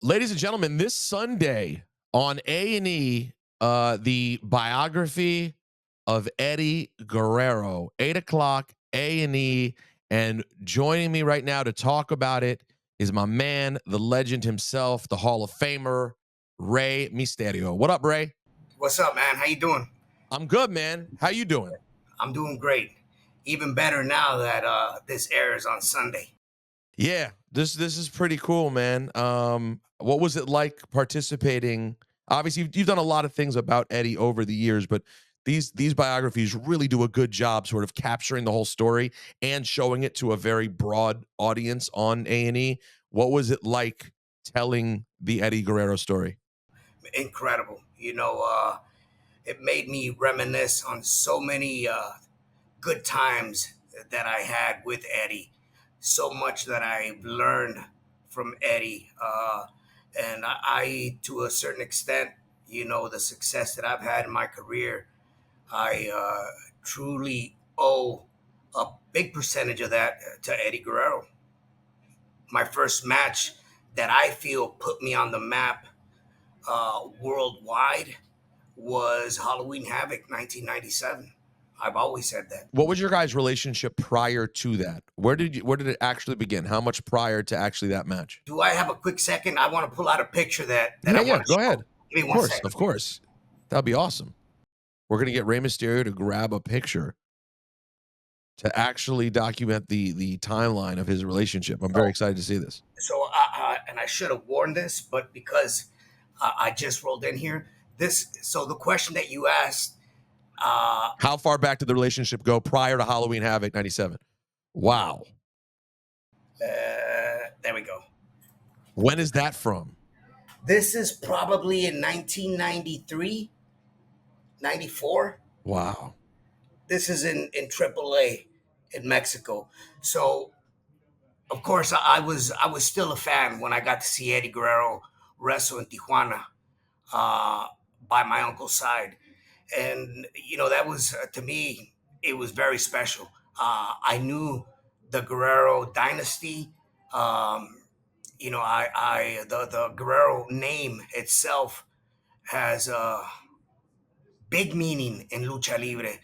Ladies and gentlemen, this Sunday on A&E, the biography of Eddie Guerrero, 8 o'clock, A&E. And joining me right now to talk about it is my man, the legend himself, the Hall of Famer, Rey Mysterio. What up, Ray? What's up, man? How you doing? I'm good, man. How you doing? I'm doing great. Even better now that this airs on Sunday. Yeah, this is pretty cool, man. What was it like participating? Obviously, you've done a lot of things about Eddie over the years, but these biographies really do a good job sort of capturing the whole story and showing it to a very broad audience on A&E. What was it like telling the Eddie Guerrero story? Incredible. It made me reminisce on so many good times that I had with Eddie. So much that I've learned from Eddie. And to a certain extent, the success that I've had in my career, I truly owe a big percentage of that to Eddie Guerrero. My first match that I feel put me on the map worldwide was Halloween Havoc 1997. I've always said that. What was your guys' relationship prior to that? Where did it actually begin? How much prior to actually that match? Do I have a quick second? I want to pull out a picture that Yeah, I yeah, want to go ahead. show. Give me Of one course, second. of course. That'd be awesome. We're gonna get Rey Mysterio to grab a picture to actually document the timeline of his relationship. I'm very So, excited to see this. and I should have warned this, but because I just rolled in here, so the question that you asked, uh, How far back did the relationship go prior to Halloween Havoc 97? Wow. there we go. When is that from? This is probably in 1993, 94. Wow. This is in AAA in Mexico. So of course I was still a fan when I got to see Eddie Guerrero wrestle in Tijuana uh, by my uncle's side, and that was to me it was very special. I knew the Guerrero dynasty. Um, the Guerrero name itself has a big meaning in lucha libre.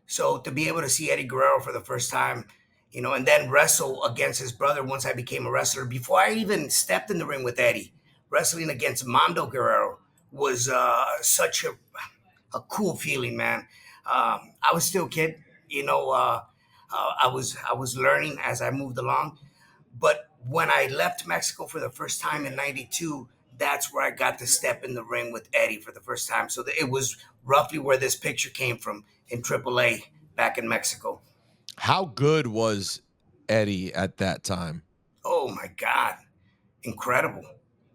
So to be able to see Eddie Guerrero for the first time, and then wrestle against his brother once I became a wrestler, before I even stepped in the ring with Eddie, wrestling against Mando Guerrero was such a cool feeling, man. I was still a kid, I was learning as I moved along, but when I left Mexico for the first time in '92, that's where I got to step in the ring with Eddie for the first time. So it was roughly where this picture came from in AAA back in Mexico. How good was Eddie at that time? Oh my God, incredible!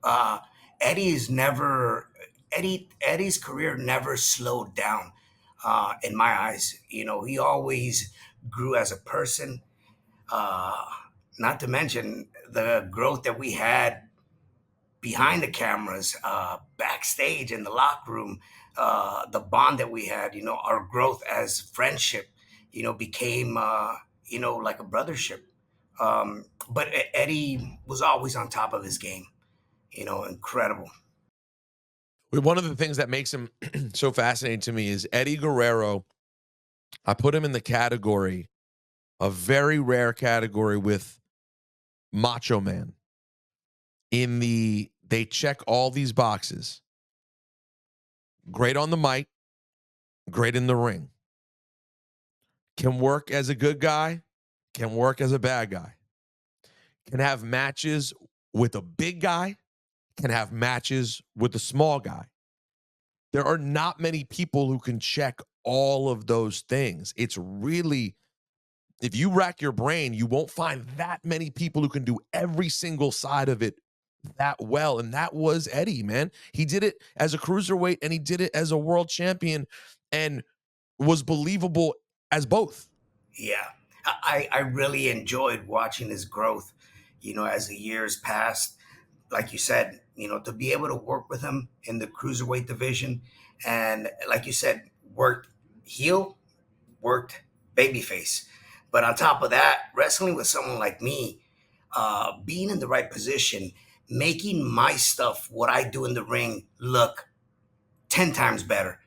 Uh, Eddie's never Eddie's career never slowed down. In my eyes, he always grew as a person. Uh, Not to mention the growth that we had behind the cameras, backstage in the locker room, the bond that we had, our growth as friendship, became, like a brothership. But Eddie was always on top of his game, incredible. One of the things that makes him so fascinating to me is Eddie Guerrero. I put him in the category, a very rare category with Macho Man. They check all these boxes. Great on the mic, great in the ring. Can work as a good guy, can work as a bad guy. Can have matches with a big guy, can have matches with a small guy. There are not many people who can check all of those things. It's really, if you rack your brain, you won't find that many people who can do every single side of it that well. And that was Eddie, man. He did it as a cruiserweight and he did it as a world champion and was believable as both. Yeah, I really enjoyed watching his growth, as the years passed. Like you said, to be able to work with him in the cruiserweight division, and like you said, worked heel, worked babyface. But on top of that, wrestling with someone like me, being in the right position making my stuff, what I do in the ring, look 10 times better.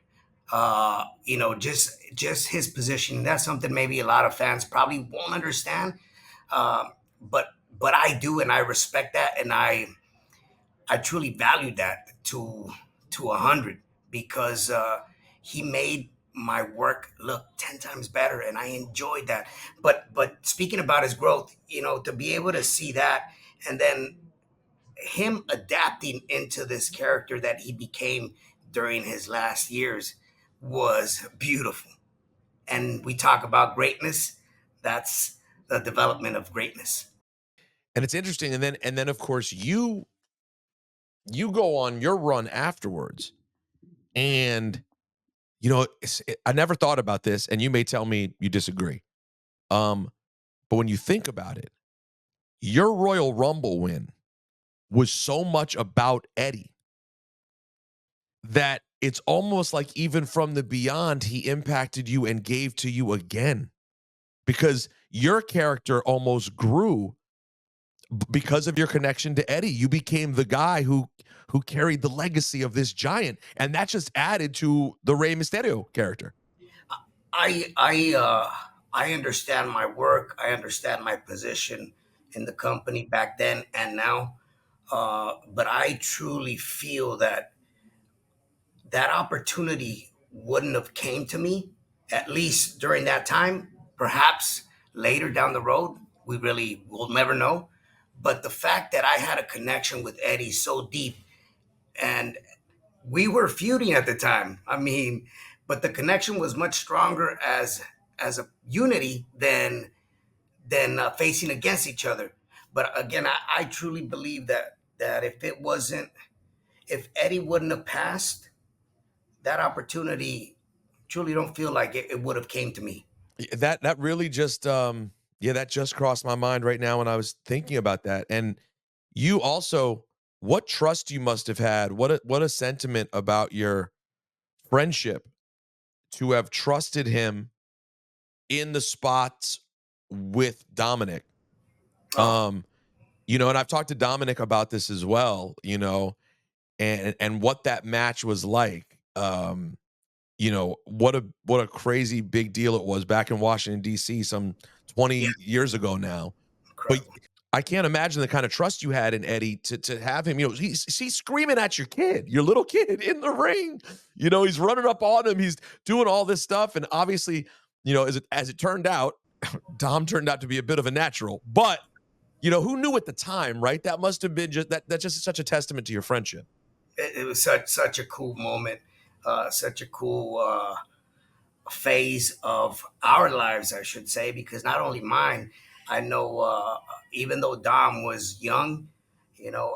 Just his position. That's something maybe a lot of fans probably won't understand. Um, but I do, and I respect that, and I truly value that to 100, because he made my work look 10 times better, and I enjoyed that. But speaking about his growth, to be able to see that, and then him adapting into this character that he became during his last years was beautiful. And we talk about greatness. That's the development of greatness. And it's interesting. And then of course you go on your run afterwards. And I never thought about this, and you may tell me you disagree. Um, but when you think about it, your Royal Rumble win was so much about Eddie that it's almost like even from the beyond, he impacted you and gave to you again, because your character almost grew because of your connection to Eddie. You became the guy who carried the legacy of this giant, and that just added to the Rey Mysterio character. I understand my work. I understand my position in the company back then and now. But I truly feel that that opportunity wouldn't have came to me, at least during that time. Perhaps later down the road, we really will never know. But the fact that I had a connection with Eddie so deep, and we were feuding at the time. I mean, but the connection was much stronger as a unity than facing against each other. But again, I truly believe that if Eddie wouldn't have passed, that opportunity truly don't feel like it would have came to me. That really just yeah, that just crossed my mind right now when I was thinking about that. And you also, what trust you must have had, what a sentiment about your friendship to have trusted him in the spots with Dominic. Oh, Um, and I've talked to Dominic about this as well, and what that match was like. What a crazy big deal it was back in Washington D.C. some yeah, 20 years ago now. But incredible. I can't imagine the kind of trust you had in Eddie to have him. He's screaming at your kid, your little kid in the ring. He's running up on him. He's doing all this stuff, and obviously, as it turned out, Dom turned out to be a bit of a natural. But who knew at the time, right? That must have been just that. That's just such a testament to your friendship. It was such a cool moment, such a cool phase of our lives, I should say, because not only mine, I know, even though Dom was young, you know,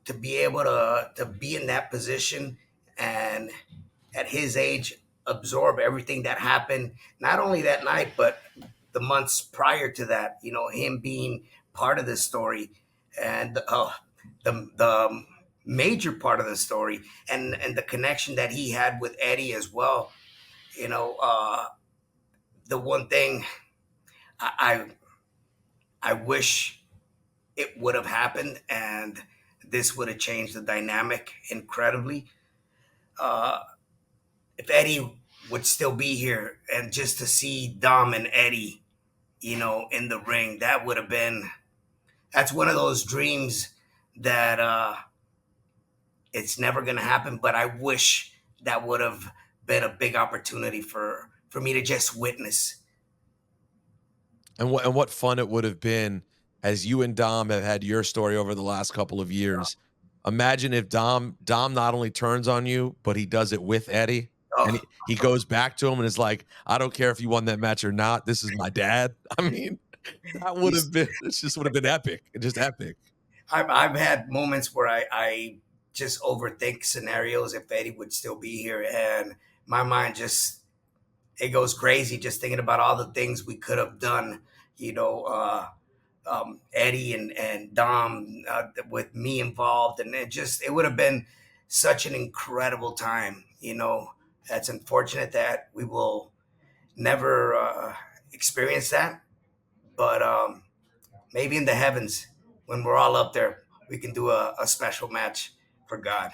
to be able to be in that position, and at his age absorb everything that happened, not only that night but the months prior to that, him being part of the story, and the major part of the story, and the connection that he had with Eddie as well. The one thing I I wish it would have happened, and this would have changed the dynamic incredibly. Uh, if Eddie would still be here, and just to see Dom and Eddie, in the ring, that would have been, that's one of those dreams that it's never going to happen. But I wish that would have been a big opportunity for me to just witness. And what fun it would have been as you and Dom have had your story over the last couple of years. Imagine if Dom not only turns on you, but he does it with Eddie. And Oh, he goes back to him and is like, I don't care if you won that match or not. This is my dad. I mean, that would have he's been, this just would have been epic. Just epic. I've had moments where I just overthink scenarios if Eddie would still be here, and my mind just, it goes crazy just thinking about all the things we could have done. You know, Eddie and Dom, with me involved, and it would have been such an incredible time. It's unfortunate that we will never experience that, but maybe in the heavens, when we're all up there, we can do a special match for God.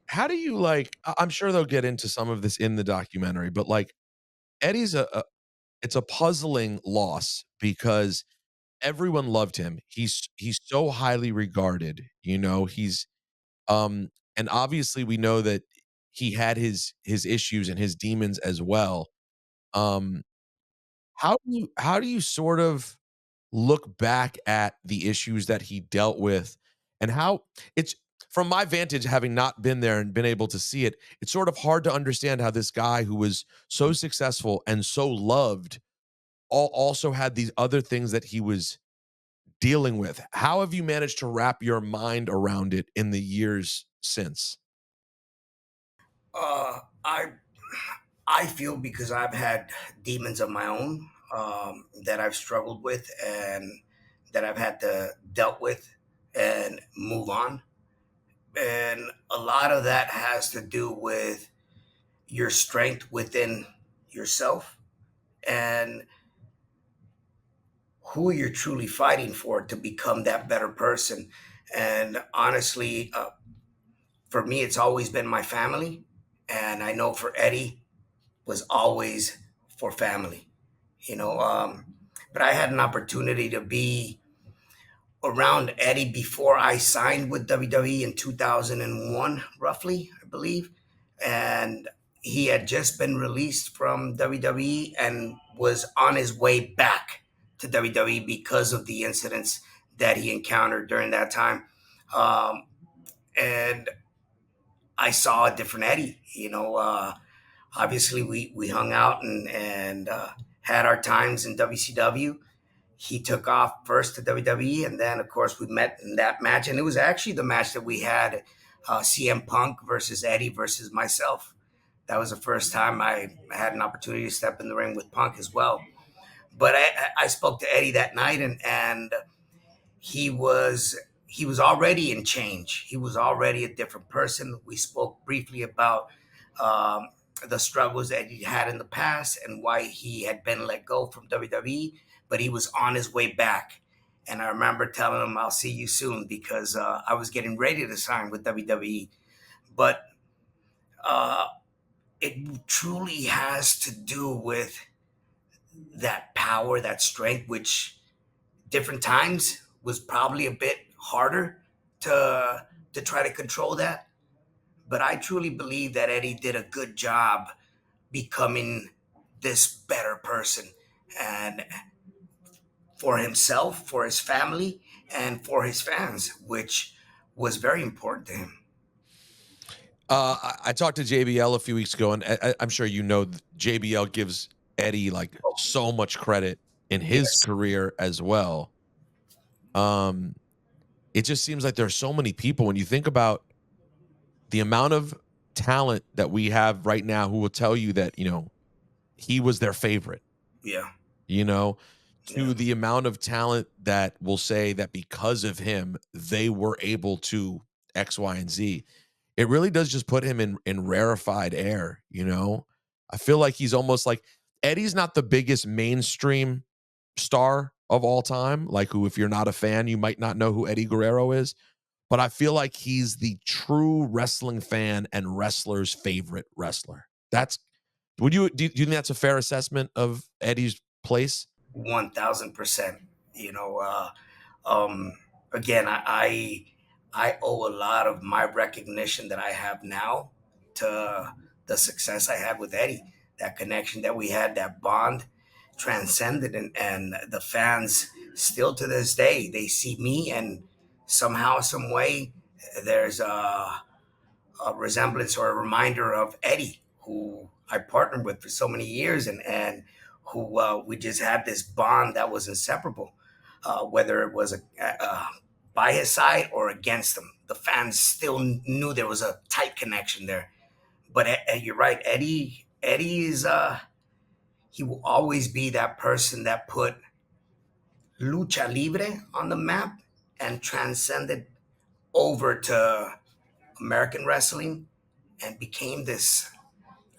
How do you like I'm sure they'll get into some of this in the documentary, but like Eddie's it's a puzzling loss because everyone loved him. He's so highly regarded, you know, and obviously we know that he had his issues and his demons as well. Um, how do you sort of look back at the issues that he dealt with and how it's from my vantage, having not been there and been able to see it, it's sort of hard to understand how this guy who was so successful and so loved also had these other things that he was dealing with. How have you managed to wrap your mind around it in the years since? Uh, I I feel because I've had demons of my own that I've struggled with and that I've had to dealt with and move on. And a lot of that has to do with your strength within yourself and who you're truly fighting for to become that better person. And honestly, for me, it's always been my family. And I know for Eddie, was always for family, you know. But I had an opportunity to be around Eddie before I signed with WWE in 2001, roughly, I believe. And he had just been released from WWE and was on his way back to WWE because of the incidents that he encountered during that time. Um, and I saw a different Eddie, you know. Obviously, we hung out and had our times in WCW. He took off first to WWE, and then of course we met in that match, and it was actually the match that we had, CM Punk versus Eddie versus myself. That was the first time I had an opportunity to step in the ring with Punk as well. But I spoke to Eddie that night, and he was he was already in change. He was already a different person. We spoke briefly about um, the struggles that he had in the past and why he had been let go from WWE, but he was on his way back. And I remember telling him, "I'll see you soon," because I was getting ready to sign with WWE. But uh, it truly has to do with that power, that strength, which different times was probably a bit harder to try to control that. But I truly believe that Eddie did a good job becoming this better person and for himself, for his family, and for his fans, which was very important to him. I talked to JBL a few weeks ago, and I'm sure you know JBL gives Eddie like so much credit in his Yes, career as well. Um, it just seems like there's so many people when you think about the amount of talent that we have right now who will tell you that, you know, he was their favorite, yeah, you know, yeah. to the amount of talent that will say that because of him, they were able to X, Y, and Z. It really does just put him in rarefied air, you know? I feel like he's almost like Eddie's not the biggest mainstream star of all time, like who if you're not a fan, you might not know who Eddie Guerrero is, but I feel like he's the true wrestling fan and wrestler's favorite wrestler. That's would you do you think that's a fair assessment of Eddie's place? 1000%. You know, um, again, I owe a lot of my recognition that I have now to the success I had with Eddie. That connection that we had, that bond, transcended, and the fans still to this day they see me, and somehow, some way, there's a resemblance or a reminder of Eddie, who I partnered with for so many years, and who we just had this bond that was inseparable. Whether it was by his side or against him, the fans still knew there was a tight connection there. But you're right, Eddie. Eddie is he will always be that person that put lucha libre on the map and transcended over to American wrestling and became this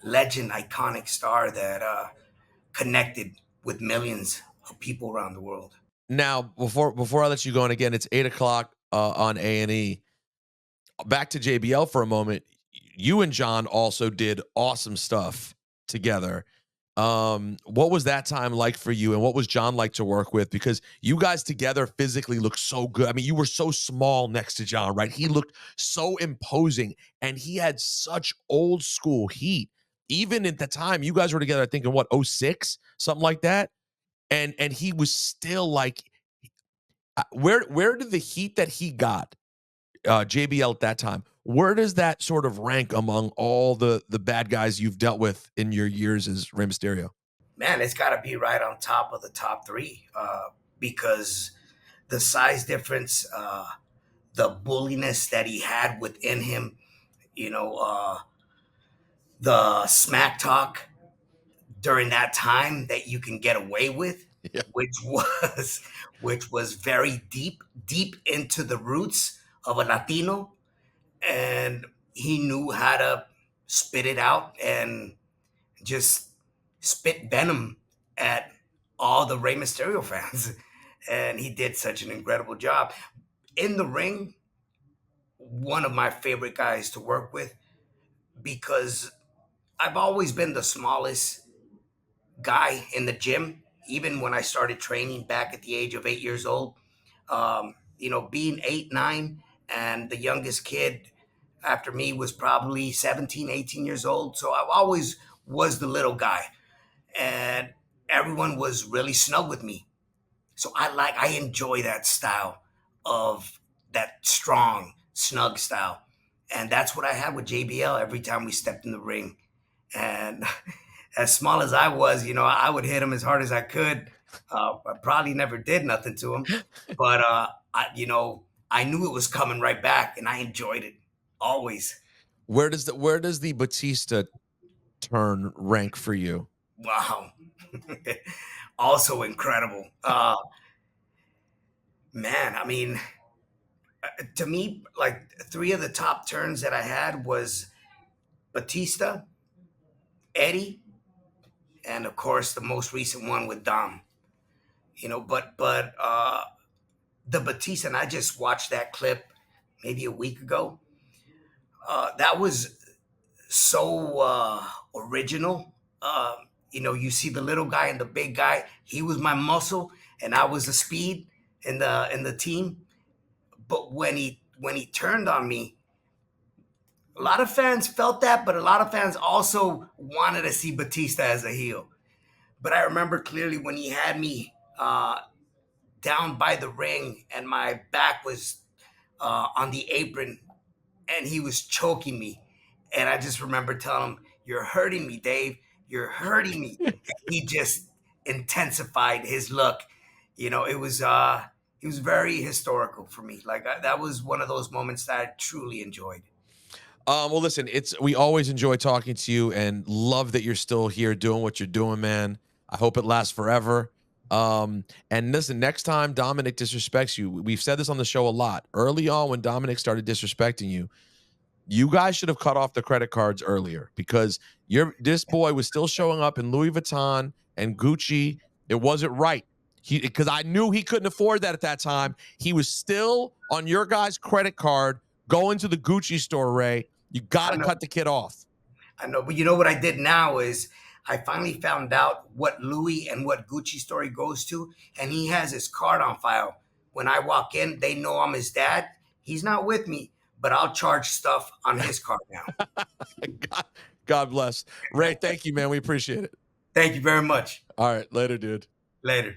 legend, iconic star that connected with millions of people around the world. Now, before I let you go, and again, it's 8 o'clock on A&E. Back to JBL for a moment. You and John also did awesome stuff together. What was that time like for you, and what was John like to work with? Because you guys together physically look so good. I mean, you were so small next to John, right? He looked so imposing, and he had such old school heat. Even at the time, you guys were together, I think in what, '06, something like that. And he was still like, where did the heat that he got, JBL at that time, where does that sort of rank among all the bad guys you've dealt with in your years as Rey Mysterio? Man, it's got to be right on top of the top three because the size difference, the bulliness that he had within him, you know, the smack talk during that time that you can get away with, Yeah. which was which was very deep into the roots of a Latino, and he knew how to spit it out and just spit venom at all the Rey Mysterio fans. And he did such an incredible job. In the ring, one of my favorite guys to work with because I've always been the smallest guy in the gym, even when I started training back at the age of 8 years old. Being 8, 9, and the youngest kid after me was probably 17, 18 years old. So I always was the little guy, and everyone was really snug with me. So I enjoy that style of that strong, snug style. And that's what I had with JBL every time we stepped in the ring. And as small as I was, I would hit him as hard as I could. I probably never did nothing to him, but I knew it was coming right back, and I enjoyed it always. Where does the Batista turn rank for you? Wow, also incredible. Man, I mean, to me, like three of the top turns that I had was Batista, Eddie, and of course the most recent one with Dom. But the Batista, and I just watched that clip maybe a week ago. That was so original. You see the little guy and the big guy. He was my muscle, and I was the speed in the team. But when he turned on me, a lot of fans felt that, but a lot of fans also wanted to see Batista as a heel. But I remember clearly when he had me down by the ring and my back was on the apron and he was choking me. And I just remember telling him, "You're hurting me, Dave. You're hurting me." He just intensified his look. It was very historical for me. Like that was one of those moments that I truly enjoyed. Well, listen, we always enjoy talking to you and love that you're still here doing what you're doing, man. I hope it lasts forever. And listen, next time Dominic disrespects you, we've said this on the show a lot. Early on, when Dominic started disrespecting you, you guys should have cut off the credit cards earlier because this boy was still showing up in Louis Vuitton and Gucci. It wasn't right. Because I knew he couldn't afford that at that time. He was still on your guy's credit card going to the Gucci store, Ray. You got I to know, cut the kid off. I know, but you know what I did now is I finally found out what Louis and what Gucci store he goes to, and he has his card on file. When I walk in, they know I'm his dad. He's not with me, but I'll charge stuff on his card now. God, God bless. Ray, thank you, man. We appreciate it. Thank you very much. All right. Later, dude. Later.